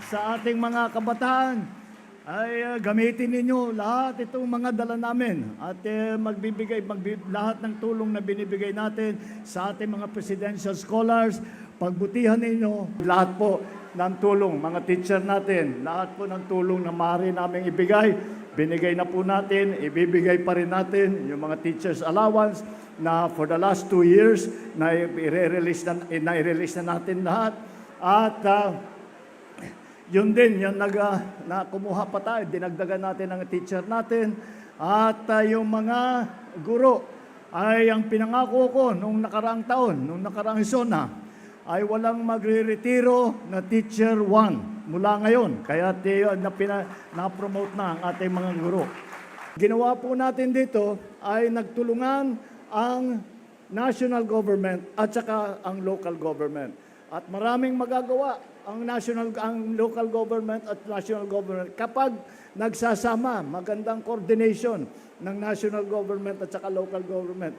sa ating mga kabataan ay gamitin ninyo lahat itong mga dala namin at lahat ng tulong na binibigay natin sa ating mga presidential scholars. Pagbutihan ninyo lahat po ng tulong, mga teacher natin, lahat po ng tulong na maaari namin ibigay, binigay na po natin, ibibigay pa rin natin yung mga teachers allowance na for the last 2 years na i-release na natin lahat. At yun din, yung na kumuha pa tayo, dinagdagan natin ang teacher natin. At yung mga guro ay ang pinangako ko nung nakaraang taon, nung nakaraang zona, ay walang magre-retiro na teacher 1 mula ngayon. Kaya na-promote na ang ating mga guro. Ginawa po natin dito ay nagtulungan ang national government at saka ang local government. At maraming magagawa ang local government at national government kapag nagsasama, magandang coordination ng national government at saka local government.